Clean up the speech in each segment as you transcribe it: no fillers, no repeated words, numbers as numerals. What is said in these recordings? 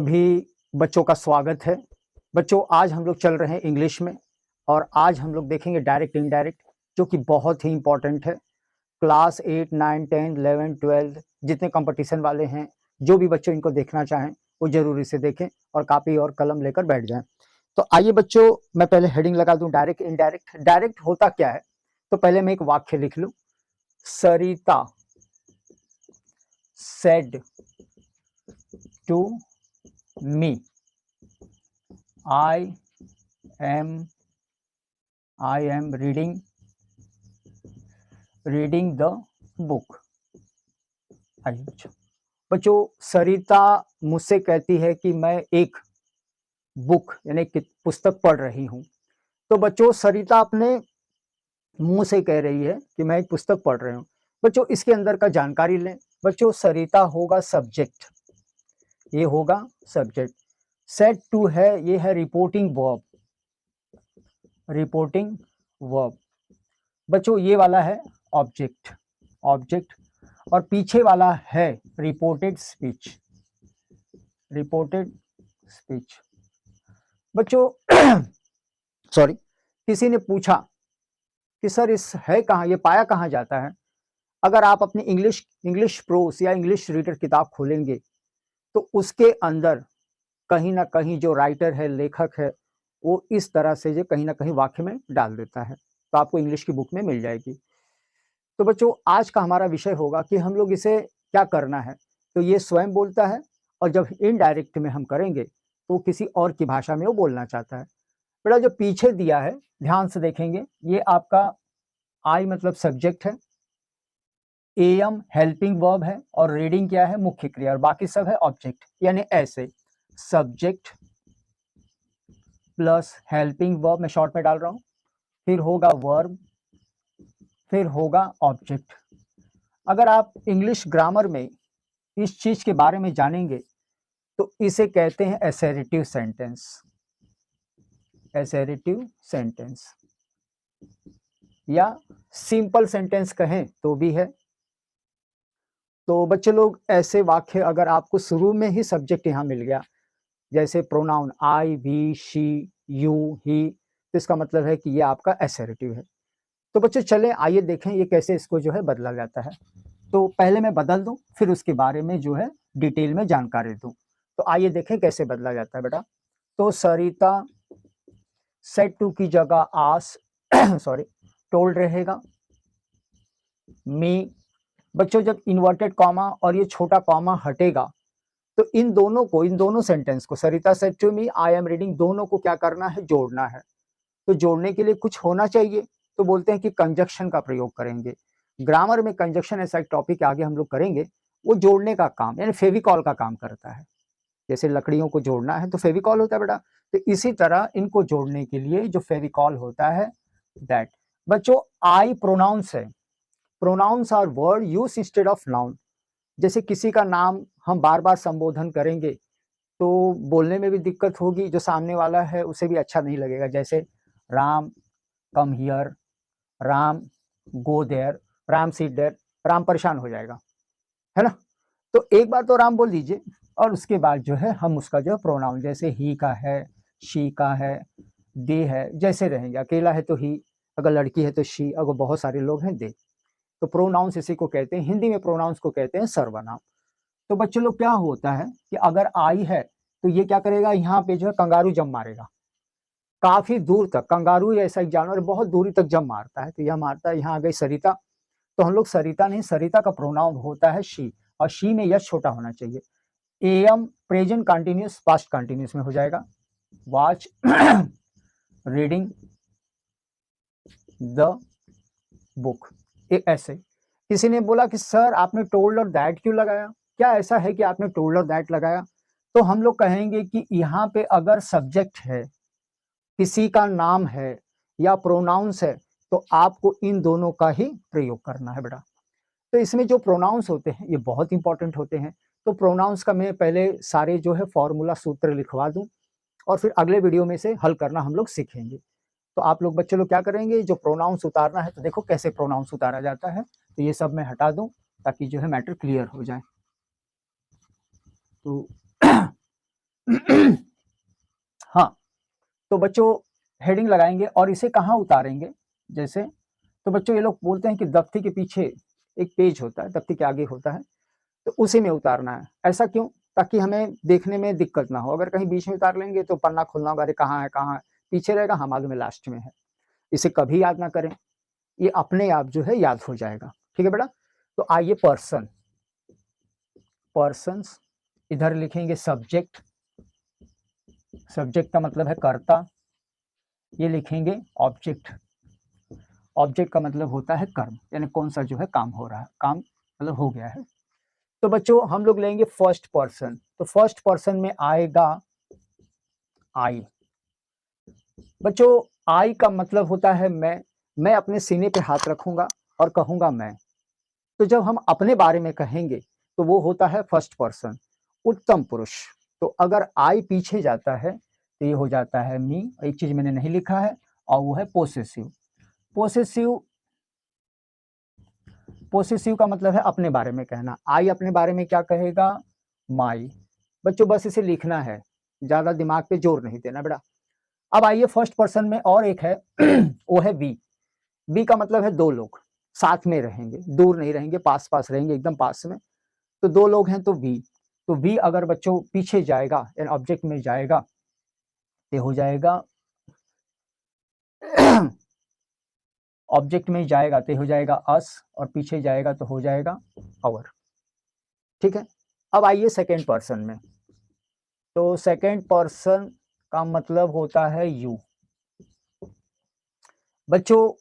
सभी बच्चों का स्वागत है। बच्चों, आज हम लोग चल रहे हैं इंग्लिश में और आज हम लोग देखेंगे डायरेक्ट इनडायरेक्ट, जो कि बहुत ही इंपॉर्टेंट है। क्लास 8, 9, 10, 11, 12 जितने कंपटीशन वाले हैं, जो भी बच्चों इनको देखना चाहें वो जरूर इसे देखें और कॉपी और कलम लेकर बैठ जाएं। तो आइए बच्चों, मैं पहले हेडिंग लगा दूं डायरेक्ट इनडायरेक्ट। डायरेक्ट होता क्या है, तो पहले मैं एक वाक्य लिख लूं। सरिता said to me, I am reading the book। आइए बच्चों, सरिता मुझसे कहती है कि मैं एक बुक यानी कि पुस्तक पढ़ रही हूं। तो बच्चों, सरिता अपने मुंह से कह रही है कि मैं एक पुस्तक पढ़ रही हूं। बच्चों, इसके अंदर का जानकारी लें। बच्चों, सरिता होगा सब्जेक्ट, ये होगा सब्जेक्ट। सेड टू है, ये है रिपोर्टिंग वर्ब, रिपोर्टिंग वर्ब। बच्चों, ये वाला है ऑब्जेक्ट, ऑब्जेक्ट। और पीछे वाला है रिपोर्टेड स्पीच, रिपोर्टेड स्पीच। बच्चों सॉरी, किसी ने पूछा कि सर इस है कहाँ, ये पाया कहाँ जाता है। अगर आप अपनी इंग्लिश प्रोस या इंग्लिश रीडर किताब खोलेंगे तो उसके अंदर कहीं ना कहीं जो राइटर है, लेखक है, वो इस तरह से जो कहीं ना कहीं वाक्य में डाल देता है, तो आपको इंग्लिश की बुक में मिल जाएगी। तो बच्चों, आज का हमारा विषय होगा कि हम लोग इसे क्या करना है। तो ये स्वयं बोलता है और जब इनडायरेक्ट में हम करेंगे तो किसी और की भाषा में वो बोलना चाहता है। बेटा, जो पीछे दिया है ध्यान से देखेंगे, ये आपका आई मतलब सब्जेक्ट है, एम हेल्पिंग वर्ब है और रीडिंग क्या है, मुख्य क्रिया, और बाकी सब है ऑब्जेक्ट। यानी ऐसे सब्जेक्ट प्लस हेल्पिंग वर्ब मैं शॉर्ट में डाल रहा हूं, फिर होगा वर्ब, फिर होगा ऑब्जेक्ट। अगर आप इंग्लिश ग्रामर में इस चीज के बारे में जानेंगे तो इसे कहते हैं एसेरेटिव सेंटेंस, एसेरेटिव सेंटेंस, या सिंपल सेंटेंस कहें तो भी है। तो बच्चे लोग, ऐसे वाक्य अगर आपको शुरू में ही सब्जेक्ट यहां मिल गया, जैसे pronoun I, we, she, you, he, तो इसका मतलब है कि ये आपका एसेरेटिव है। तो बच्चों चलें, आइए देखें ये कैसे इसको जो है बदला जाता है। तो पहले मैं बदल दूं, फिर उसके बारे में जो है डिटेल में जानकारी दूं। तो आइए देखें कैसे बदला जाता है बेटा। तो सरिता सेड टू की जगह आस सॉरी टोल्ड रहेगा। मी, बच्चों जब इन्वर्टेड कॉमा और ये छोटा कॉमा हटेगा तो इन दोनों सेंटेंस को, Sarita said to me, I am reading, दोनों को क्या करना है, जोड़ना है। तो जोड़ने के लिए कुछ होना चाहिए, तो बोलते हैं कि कंजक्शन का प्रयोग करेंगे। ग्रामर में कंजक्शन ऐसा एक टॉपिक आगे हम लोग करेंगे, वो जोड़ने का काम यानी फेविकॉल का काम करता है। जैसे लकड़ियों को जोड़ना है तो फेविकॉल होता है बेटा, तो इसी तरह इनको जोड़ने के लिए जो फेविकॉल होता है दैट। बच्चों, आई प्रोनाउंस है, pronouns are word use instead of noun. जैसे किसी का नाम हम बार बार संबोधन करेंगे तो बोलने में भी दिक्कत होगी, जो सामने वाला है उसे भी अच्छा नहीं लगेगा। जैसे Ram come here, Ram go there, Ram sit there, Ram परेशान हो जाएगा, है ना। तो एक बार तो राम बोल दीजिए और उसके बाद जो है हम उसका जो प्रोनाउन, जैसे ही का है, शी का है, दे है, जैसे रहेंगे। अकेला है तो ही, अगर लड़की है तो शी, अगर बहुत सारे लोग हैं दे। तो प्रोनाउंस इसी को कहते हैं, हिंदी में प्रोनाउंस को कहते हैं सर्वनाम। तो बच्चों लोग, क्या होता है कि अगर आई है तो ये क्या करेगा, यहाँ पे जो है कंगारू जंप मारेगा काफी दूर तक। कंगारू ऐसा एक जानवर बहुत दूरी तक जंप मारता है, तो यह मारता है। यहाँ आ गई सरिता, तो हम लोग सरिता नहीं, सरिता का प्रोनाउन होता है शी, और शी में यश छोटा होना चाहिए। Am present continuous past continuous में हो जाएगा। वॉच रीडिंग द बुक, ऐसे। किसी ने बोला कि सर आपने टोल्ड और दैट क्यों लगाया, क्या ऐसा है कि आपने टोल्ड और दैट लगाया। तो हम लोग कहेंगे कि यहाँ पे अगर सब्जेक्ट है, किसी का नाम है या प्रोनाउंस है, तो आपको इन दोनों का ही प्रयोग करना है बेटा। तो इसमें जो प्रोनाउंस होते हैं ये बहुत इंपॉर्टेंट होते हैं। तो प्रोनाउंस का मैं पहले सारे जो है फॉर्मूला सूत्र लिखवा दूं और फिर अगले वीडियो में से हल करना हम लोग सीखेंगे। तो आप लोग बच्चे लोग क्या करेंगे, जो प्रोनाउंस उतारना है, तो देखो कैसे प्रोनाउंस उतारा जाता है। तो ये सब मैं हटा दूं ताकि जो है मैटर क्लियर हो जाए। तो हाँ, तो बच्चों हेडिंग लगाएंगे और इसे कहाँ उतारेंगे, जैसे तो बच्चों ये लोग बोलते हैं कि दफ्ती के पीछे एक पेज होता है, दफ्ती के आगे होता है, तो उसी में उतारना है। ऐसा क्यों? ताकि हमें देखने में दिक्कत ना हो। अगर कहीं बीच में उतार लेंगे तो पन्ना खोलना होगा, अरे कहाँ है, पीछे रहेगा, हाँ मालूम है लास्ट में है। इसे कभी याद ना करें, ये अपने आप जो है याद हो जाएगा। ठीक है बेटा। तो आइए पर्सन, पर्सन्स, इधर लिखेंगे सब्जेक्ट, सब्जेक्ट का मतलब है कर्ता, ये लिखेंगे ऑब्जेक्ट, ऑब्जेक्ट का मतलब होता है कर्म, यानी कौन सा जो है काम हो रहा है, काम मतलब हो गया है। तो बच्चों हम लोग लेंगे फर्स्ट पर्सन, तो फर्स्ट पर्सन में आएगा आई। बच्चों आई का मतलब होता है मैं अपने सीने पे हाथ रखूंगा और कहूंगा मैं। तो जब हम अपने बारे में कहेंगे तो वो होता है फर्स्ट पर्सन, उत्तम पुरुष। तो अगर आई पीछे जाता है तो ये हो जाता है मी। एक चीज मैंने नहीं लिखा है और वो है पोसेसिव। पोसेसिव, पोसेसिव का मतलब है अपने बारे में कहना। आई अपने बारे में क्या कहेगा? माई। बच्चों बस इसे लिखना है, ज्यादा दिमाग पे जोर नहीं देना बेटा। अब आइए फर्स्ट पर्सन में और एक है वो है वी। वी का मतलब है दो लोग साथ में रहेंगे, दूर नहीं रहेंगे, पास पास रहेंगे, एकदम पास में। तो दो लोग हैं तो वी। तो वी अगर बच्चों पीछे जाएगा यानी ऑब्जेक्ट में जाएगा तो हो जाएगा ऑब्जेक्ट में जाएगा तो हो जाएगा अस, और पीछे जाएगा तो हो जाएगा अवर। ठीक है। अब आइए सेकेंड पर्सन में, तो सेकेंड पर्सन का मतलब होता है यू। बच्चों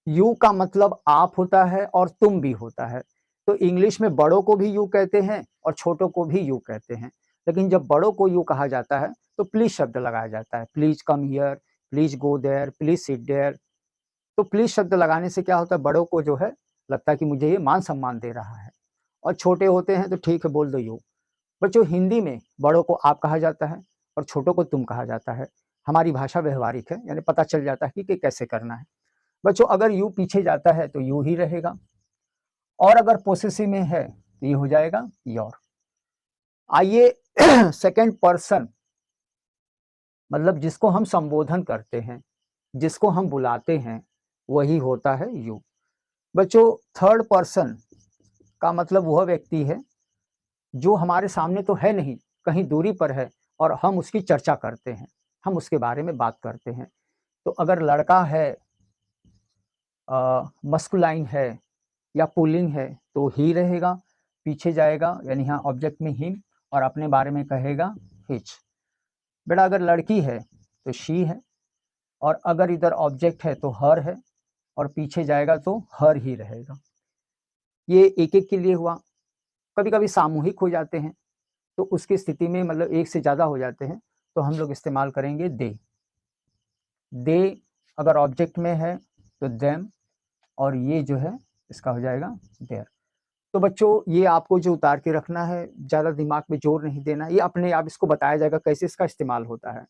यू का मतलब आप होता है और तुम भी होता है। तो इंग्लिश में बड़ों को भी यू कहते हैं और छोटों को भी यू कहते हैं। लेकिन जब बड़ों को यू कहा जाता है तो प्लीज शब्द लगाया जाता है, please come here, please go there, please sit there. तो प्लीज शब्द लगाने से क्या होता है, बड़ों को जो है लगता है कि मुझे ये मान सम्मान दे रहा है, और छोटे होते हैं तो ठीक है बोल दो यू। बच्चों हिंदी में बड़ों को आप कहा जाता है और छोटों को तुम कहा जाता है। हमारी भाषा व्यवहारिक है, यानी पता चल जाता है कि कैसे करना है। बच्चों अगर यू पीछे जाता है तो यू ही रहेगा, और अगर पोसेसिव में है तो ये हो जाएगा योर। आइए सेकंड पर्सन मतलब जिसको हम संबोधन करते हैं, जिसको हम बुलाते हैं, वही होता है यू। बच्चों थर्ड पर्सन का मतलब वह व्यक्ति है जो हमारे सामने तो है नहीं, कहीं दूरी पर है, और हम उसकी चर्चा करते हैं, हम उसके बारे में बात करते हैं। तो अगर लड़का है, मस्कुलाइन है या पुलिंग है तो ही रहेगा, पीछे जाएगा यानी यहाँ ऑब्जेक्ट में हिम, और अपने बारे में कहेगा हिच। बेटा अगर लड़की है तो शी है, और अगर इधर ऑब्जेक्ट है तो हर है, और पीछे जाएगा तो हर ही रहेगा। ये एक एक के लिए हुआ। कभी कभी सामूहिक हो जाते हैं तो उसकी स्थिति में मतलब एक से ज़्यादा हो जाते हैं तो हम लोग इस्तेमाल करेंगे दे। दे अगर ऑब्जेक्ट में है तो देम, और ये जो है इसका हो जाएगा देयर। तो बच्चों ये आपको जो उतार के रखना है, ज़्यादा दिमाग में जोर नहीं देना, ये अपने आप इसको बताया जाएगा कैसे इसका इस्तेमाल होता है।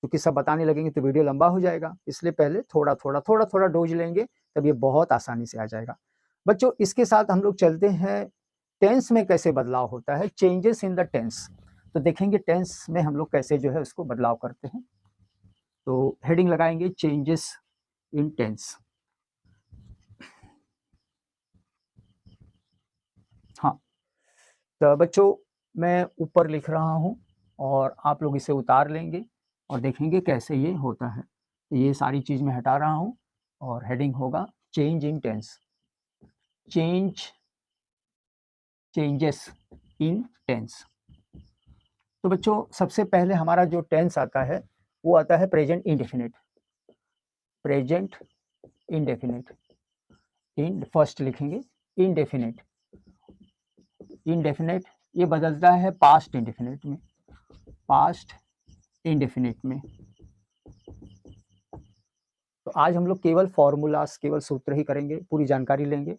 क्योंकि सब बताने लगेंगे तो वीडियो लंबा हो जाएगा, इसलिए पहले थोड़ा थोड़ा डोज लेंगे, तब ये बहुत आसानी से आ जाएगा। बच्चों इसके साथ हम लोग चलते हैं टेंस में कैसे बदलाव होता है, चेंजेस इन द टेंस। तो देखेंगे टेंस में हम लोग कैसे जो है उसको बदलाव करते हैं। तो हेडिंग लगाएंगे चेंजेस इन टेंस। हाँ, तो बच्चों मैं ऊपर लिख रहा हूँ और आप लोग इसे उतार लेंगे और देखेंगे कैसे ये होता है। ये सारी चीज़ मैं हटा रहा हूँ और हेडिंग होगा change in tense, change, changes in tense. तो बच्चों सबसे पहले हमारा जो टेंस आता है वो आता है present indefinite, present indefinite. In first लिखेंगे इंडेफिनिट, इंडेफिनिट ये बदलता है पास्ट इंडेफिनिट में, पास्ट इंडेफिनिट में। तो आज हम लोग केवल फॉर्मूलास, केवल सूत्र ही करेंगे, पूरी जानकारी लेंगे।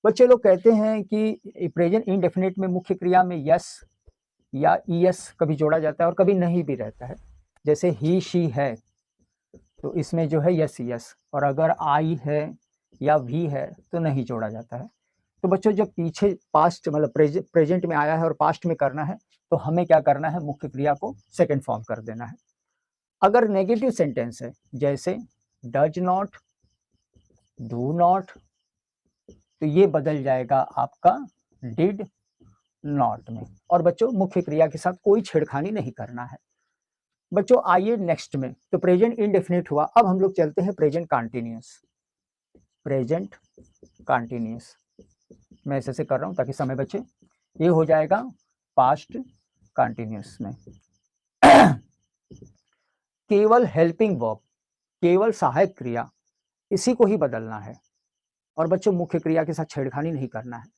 बच्चे लोग कहते हैं कि प्रेजेंट इंडेफिनिट में मुख्य क्रिया में यस या ईएस कभी जोड़ा जाता है और कभी नहीं भी रहता है। जैसे ही शी है तो इसमें जो है यस यस, और अगर आई है या वी है तो नहीं जोड़ा जाता है। तो बच्चों जब पीछे पास्ट मतलब प्रेजेंट में आया है और पास्ट में करना है तो हमें क्या करना है, मुख्य क्रिया को सेकंड फॉर्म कर देना है। अगर नेगेटिव सेंटेंस है जैसे डज नॉट, डू नॉट, तो ये बदल जाएगा आपका डिड नॉट में। और बच्चों मुख्य क्रिया के साथ कोई छेड़खानी नहीं करना है। बच्चों आइए नेक्स्ट में, तो प्रेजेंट इंडेफिनिट हुआ। अब हम लोग चलते हैं प्रेजेंट कंटीन्यूअस। प्रेजेंट कंटीन्यूअस मैं ऐसे कर रहा हूं ताकि समय बचे। ये हो जाएगा पास्ट कंटीन्यूअस में केवल हेल्पिंग वर्ब, केवल सहायक क्रिया, इसी को ही बदलना है। और बच्चों मुख्य क्रिया के साथ छेड़खानी नहीं करना है।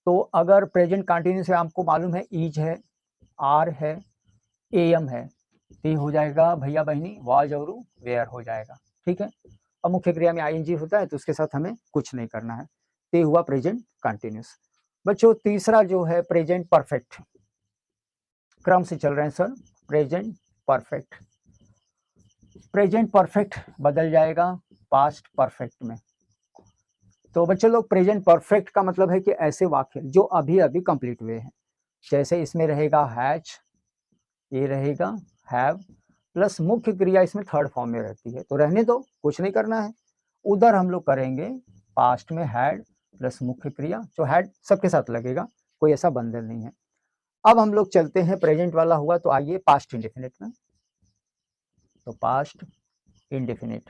तो अगर प्रेजेंट कंटीन्यूअस है, आपको मालूम है ईज है, आर है, एम है, तो ये हो जाएगा भैया बहनी वाज और वेयर हो जाएगा। ठीक है। अब मुख्य क्रिया में आईएनजी होता है तो उसके साथ हमें कुछ नहीं करना है। तो ये हुआ प्रेजेंट कंटीन्यूअस। बच्चों तीसरा जो है प्रेजेंट परफेक्ट, क्रम से चल रहे हैं sir. Present perfect, present perfect बदल जाएगा पास्ट परफेक्ट में। तो बच्चे लोग प्रेजेंट परफेक्ट का मतलब है कि ऐसे वाक्य जो अभी अभी कंप्लीट हुए हैं। जैसे इसमें रहेगा हैज, ये रहेगा हैव, प्लस मुख्य क्रिया इसमें थर्ड फॉर्म में रहती है, तो रहने दो, कुछ नहीं करना है। उधर हम लोग करेंगे पास्ट में हैड प्लस मुख्य क्रिया, जो हैड सबके साथ लगेगा, कोई ऐसा बंधन नहीं है। अब हम लोग चलते हैं प्रेजेंट वाला हुआ, तो आइए पास्ट इंडेफिनिट में। तो past indefinite,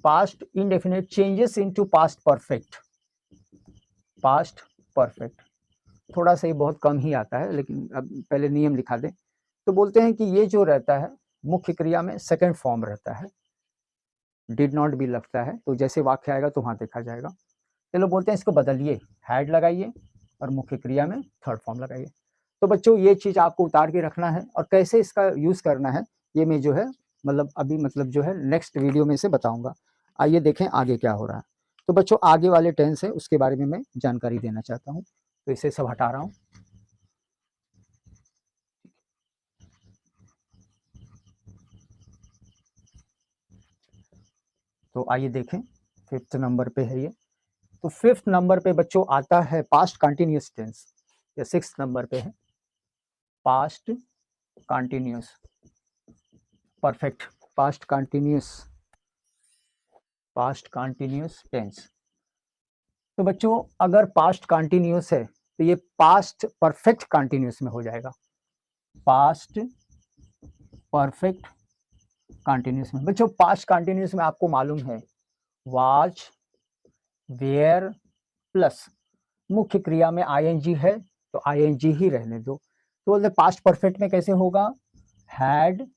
past indefinite changes into past perfect. Past perfect थोड़ा सा ही बहुत कम ही आता है, लेकिन अब पहले नियम लिखा दें। तो बोलते हैं कि ये जो रहता है मुख्य क्रिया में सेकंड फॉर्म रहता है, डिड नॉट भी लगता है, तो जैसे वाक्य आएगा तो वहां देखा जाएगा। चलो बोलते हैं इसको बदलिए, हैड लगाइए और मुख्य क्रिया में थर्ड फॉर्म लगाइए। तो बच्चों ये चीज आपको उतार के रखना है, और कैसे इसका यूज करना है ये मैं जो है मतलब अभी मतलब जो है नेक्स्ट वीडियो में से बताऊंगा। आइए देखें आगे क्या हो रहा है। तो बच्चों आगे वाले टेंस है उसके बारे में मैं जानकारी देना चाहता हूँ, तो इसे सब हटा रहा हूँ। तो आइए देखें, फिफ्थ नंबर पे है ये। तो फिफ्थ नंबर पे बच्चों आता है पास्ट कंटिन्यूअस टेंस, या सिक्स नंबर पे है past continuous perfect, past continuous, past continuous tense. तो बच्चों अगर पास्ट कंटिन्यूअस है तो ये पास्ट परफेक्ट कंटिन्यूअस में हो जाएगा, पास्ट परफेक्ट कंटिन्यूअस में। बच्चों पास्ट कंटिन्यूअस में आपको मालूम है वाज, वेयर प्लस मुख्य क्रिया में आईएनजी है तो आईएनजी ही रहने दो। तो बोलते पास्ट परफेक्ट में कैसे होगा, हैड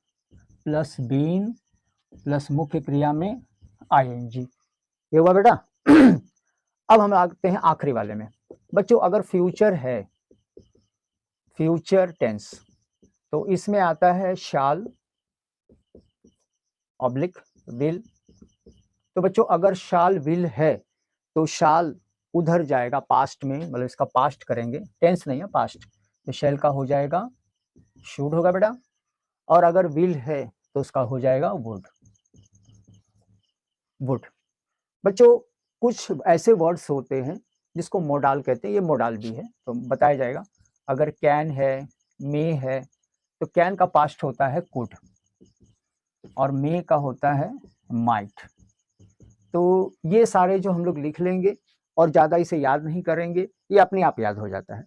प्लस बीन प्लस मुख्य क्रिया में आईएनजी, ये हुआ बेटा। अब हम आते हैं आखिरी वाले में। बच्चों अगर फ्यूचर है, फ्यूचर टेंस, तो इसमें आता है शाल ऑब्लिक विल। तो बच्चों अगर शाल विल है तो शाल उधर जाएगा पास्ट में, मतलब इसका पास्ट करेंगे, टेंस नहीं है पास्ट, तो शैल का हो जाएगा शुड होगा बेटा। और अगर विल है तो उसका हो जाएगा वुड, वुड। बच्चों कुछ ऐसे वर्ड्स होते हैं जिसको मोडाल कहते हैं, ये मोडाल भी है तो बताया जाएगा। अगर कैन है, मे है, तो कैन का पास्ट होता है कुड और मे का होता है माइट। तो ये सारे जो हम लोग लिख लेंगे और ज़्यादा इसे याद नहीं करेंगे, ये अपने आप याद हो जाता है।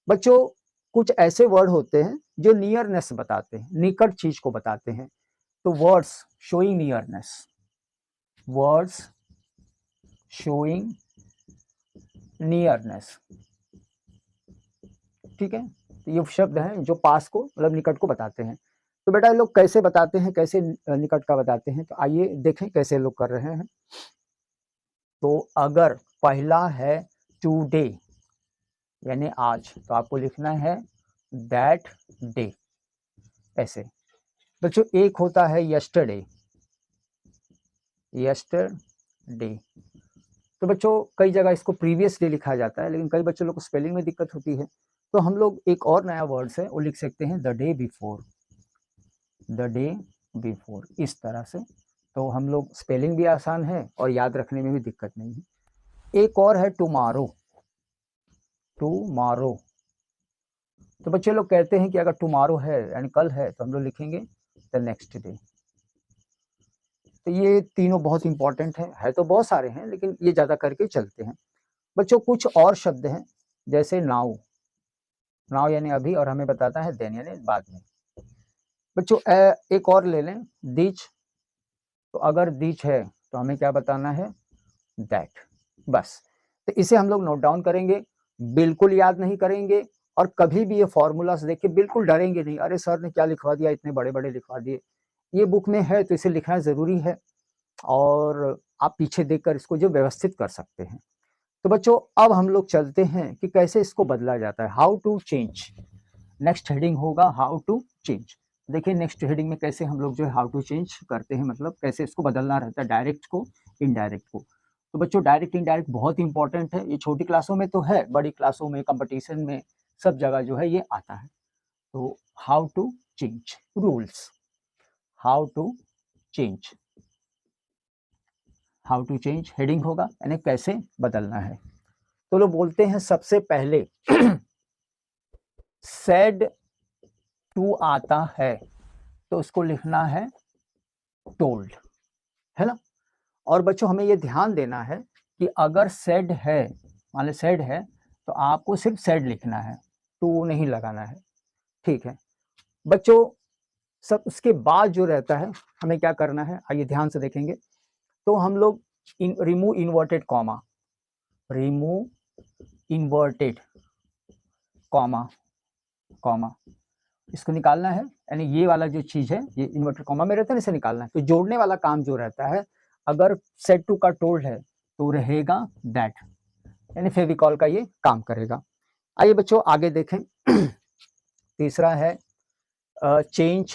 बच्चों कुछ ऐसे वर्ड होते हैं जो नियरनेस बताते हैं, निकट चीज को बताते हैं। तो words showing nearness, words showing nearness, ठीक है। तो ये शब्द हैं जो पास को मतलब निकट को बताते हैं। तो बेटा लोग कैसे बताते हैं, कैसे निकट का बताते हैं, तो आइए देखें कैसे लोग कर रहे हैं। तो अगर पहला है टुडे यानी आज, तो आपको लिखना है दैट डे, ऐसे। बच्चों एक होता है यस्टरडे, यस्टरडे, तो बच्चों कई जगह इसको प्रीवियस डे लिखा जाता है, लेकिन कई बच्चों लोग को स्पेलिंग में दिक्कत होती है, तो हम लोग एक और नया वर्ड्स है वो लिख सकते हैं the day before, the day before, इस तरह से। तो हम लोग स्पेलिंग भी आसान है और याद रखने में भी दिक्कत नहीं है। एक और है टुमारो, टुमारो, तो बच्चे लोग कहते हैं कि अगर टुमारो है यानी कल है तो हम लोग लिखेंगे द नेक्स्ट डे। तो ये तीनों बहुत इंपॉर्टेंट है तो बहुत सारे हैं लेकिन ये ज़्यादा करके चलते हैं। बच्चों कुछ और शब्द हैं जैसे नाउ, नाउ यानी अभी और हमें बताता है देन यानी बाद में। बच्चों एक और ले लें दीच, तो अगर दीच है तो हमें क्या बताना है दैट, बस। तो इसे हम लोग नोट डाउन करेंगे, बिल्कुल याद नहीं करेंगे और कभी भी ये फॉर्मूलास देख के बिल्कुल डरेंगे नहीं, अरे सर ने क्या लिखवा दिया, इतने बड़े बड़े लिखवा दिए। ये बुक में है तो इसे लिखना जरूरी है और आप पीछे देखकर इसको जो व्यवस्थित कर सकते हैं। तो बच्चों अब हम लोग चलते हैं कि कैसे इसको बदला जाता है, how to change. Next heading होगा हाउ टू चेंज। देखिए नेक्स्ट हेडिंग में कैसे हम लोग जो है हाउ टू चेंज करते हैं, मतलब कैसे इसको बदलना रहता है, डायरेक्ट को इनडायरेक्ट को। तो बच्चों डायरेक्ट इनडायरेक्ट बहुत इंपॉर्टेंट है, ये छोटी क्लासों में तो है, बड़ी क्लासों में कंपटीशन में सब जगह जो है ये आता है। तो how to change rules, how to change, how to change heading होगा यानी कैसे बदलना है। तो लोग बोलते हैं सबसे पहले सेड टू आता है तो उसको लिखना है टोल्ड, है ना। और बच्चों हमें ये ध्यान देना है कि अगर सेड है, मान लो सेड है तो आपको सिर्फ सेड लिखना है, टू नहीं लगाना है, ठीक है बच्चों। सब उसके बाद जो रहता है हमें क्या करना है, आइए ध्यान से देखेंगे। तो हम लोग remove inverted comma, remove inverted comma, comma इसको निकालना है, यानी ये वाला जो चीज है ये इन्वर्टेड कॉमा में रहता है, इसे निकालना है। तो जोड़ने वाला काम जो रहता है अगर सेट टू का टोल्ड है तो रहेगा दैट, यानी फेविकॉल का ये काम करेगा। आइए बच्चों आगे देखें। तीसरा है चेंज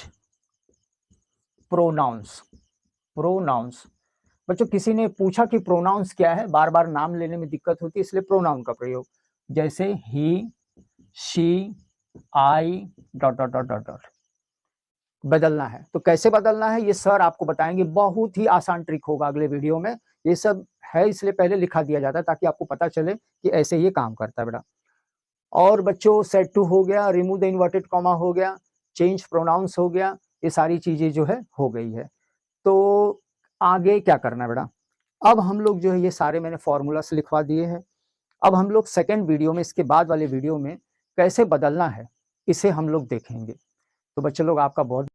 प्रोनाउंस, प्रोनाउंस। बच्चों किसी ने पूछा कि प्रोनाउंस क्या है, बार बार नाम लेने में दिक्कत होती है इसलिए प्रोनाउन का प्रयोग, जैसे he, she, I, dot dot dot dot dot बदलना है। तो कैसे बदलना है ये सर आपको बताएंगे, बहुत ही आसान ट्रिक होगा अगले वीडियो में। ये सब है इसलिए पहले लिखा दिया जाता है ताकि आपको पता चले कि ऐसे ये काम करता है बेटा। और बच्चों सेट टू हो गया, रिमूव द इन्वर्टेड कॉमा हो गया, चेंज प्रोनाउंस हो गया, ये सारी चीजें जो है हो गई है। तो आगे क्या करना है बेटा, अब हम लोग जो है ये सारे मैंने फॉर्मूलास लिखवा दिए हैं। अब हम लोग सेकेंड वीडियो में, इसके बाद वाले वीडियो में कैसे बदलना है इसे हम लोग देखेंगे। तो बच्चे लोग आपका बहुत